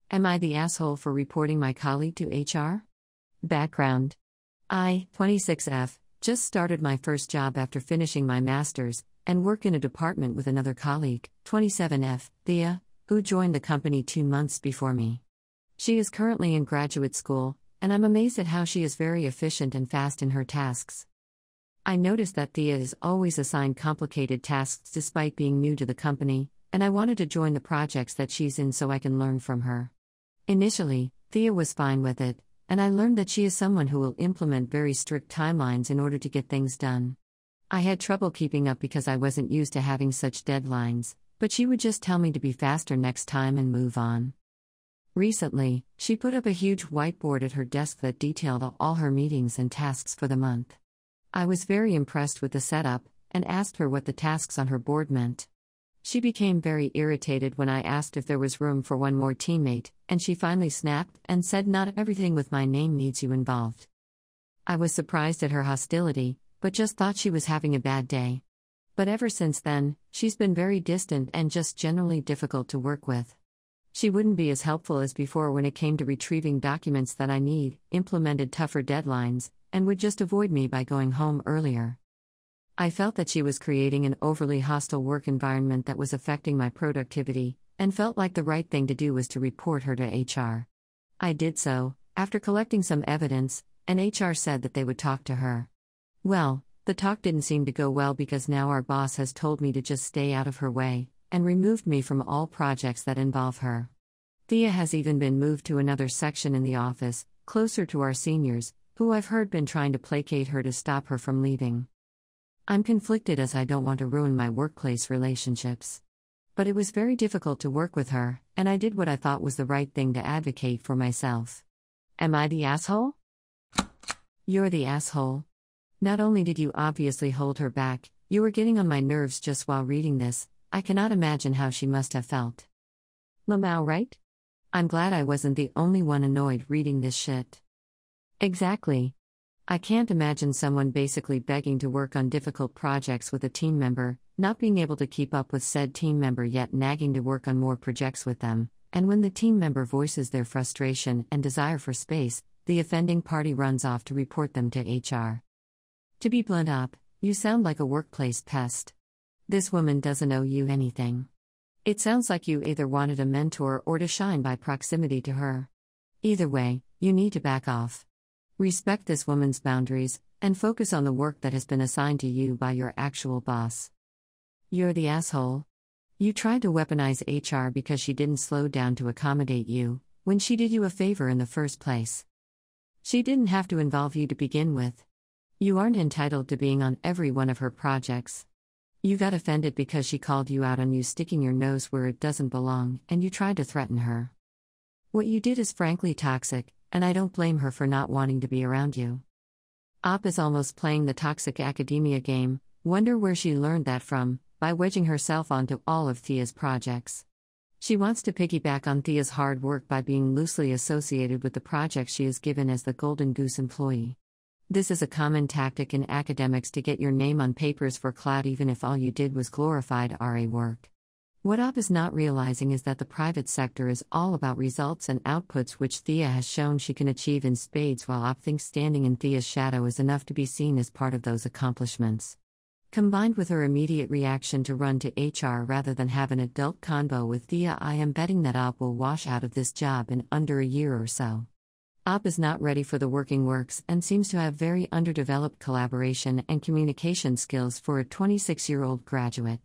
Am I the asshole for reporting my colleague to HR? Background: I, 26F, just started my first job after finishing my master's, and work in a department with another colleague, 27F, Thea, who joined the company 2 months before me. She is currently in graduate school, and I'm amazed at how she is very efficient and fast in her tasks. I noticed that Thea is always assigned complicated tasks despite being new to the company, and I wanted to join the projects that she's in so I can learn from her. Initially, Thea was fine with it, and I learned that she is someone who will implement very strict timelines in order to get things done. I had trouble keeping up because I wasn't used to having such deadlines, but she would just tell me to be faster next time and move on. Recently, she put up a huge whiteboard at her desk that detailed all her meetings and tasks for the month. I was very impressed with the setup, and asked her what the tasks on her board meant. She became very irritated when I asked if there was room for one more teammate, and she finally snapped and said not everything with my name needs you involved. I was surprised at her hostility, but just thought she was having a bad day. But ever since then, she's been very distant and just generally difficult to work with. She wouldn't be as helpful as before when it came to retrieving documents that I need, implemented tougher deadlines, and would just avoid me by going home earlier. I felt that she was creating an overly hostile work environment that was affecting my productivity, and felt like the right thing to do was to report her to HR. I did so, after collecting some evidence, and HR said that they would talk to her. Well, the talk didn't seem to go well because now our boss has told me to just stay out of her way, and removed me from all projects that involve her. Thea has even been moved to another section in the office, closer to our seniors, who I've heard been trying to placate her to stop her from leaving. I'm conflicted as I don't want to ruin my workplace relationships. But it was very difficult to work with her, and I did what I thought was the right thing to advocate for myself. Am I the asshole? You're the asshole. Not only did you obviously hold her back, you were getting on my nerves just while reading this. I cannot imagine how she must have felt. Lamau, right? I'm glad I wasn't the only one annoyed reading this shit. Exactly. I can't imagine someone basically begging to work on difficult projects with a team member, not being able to keep up with said team member yet nagging to work on more projects with them, and when the team member voices their frustration and desire for space, the offending party runs off to report them to HR. To be blunt up, you sound like a workplace pest. This woman doesn't owe you anything. It sounds like you either wanted a mentor or to shine by proximity to her. Either way, you need to back off. Respect this woman's boundaries, and focus on the work that has been assigned to you by your actual boss. You're the asshole. You tried to weaponize HR because she didn't slow down to accommodate you, when she did you a favor in the first place. She didn't have to involve you to begin with. You aren't entitled to being on every one of her projects. You got offended because she called you out on you sticking your nose where it doesn't belong, and you tried to threaten her. What you did is frankly toxic, and I don't blame her for not wanting to be around you. Op is almost playing the toxic academia game, wonder where she learned that from, by wedging herself onto all of Thea's projects. She wants to piggyback on Thea's hard work by being loosely associated with the project she is given as the Golden Goose employee. This is a common tactic in academics to get your name on papers for clout even if all you did was glorified RA work. What Op is not realizing is that the private sector is all about results and outputs which Thea has shown she can achieve in spades while Op thinks standing in Thea's shadow is enough to be seen as part of those accomplishments. Combined with her immediate reaction to run to HR rather than have an adult convo with Thea, I am betting that Op will wash out of this job in under a year or so. Op is not ready for the working works and seems to have very underdeveloped collaboration and communication skills for a 26-year-old graduate.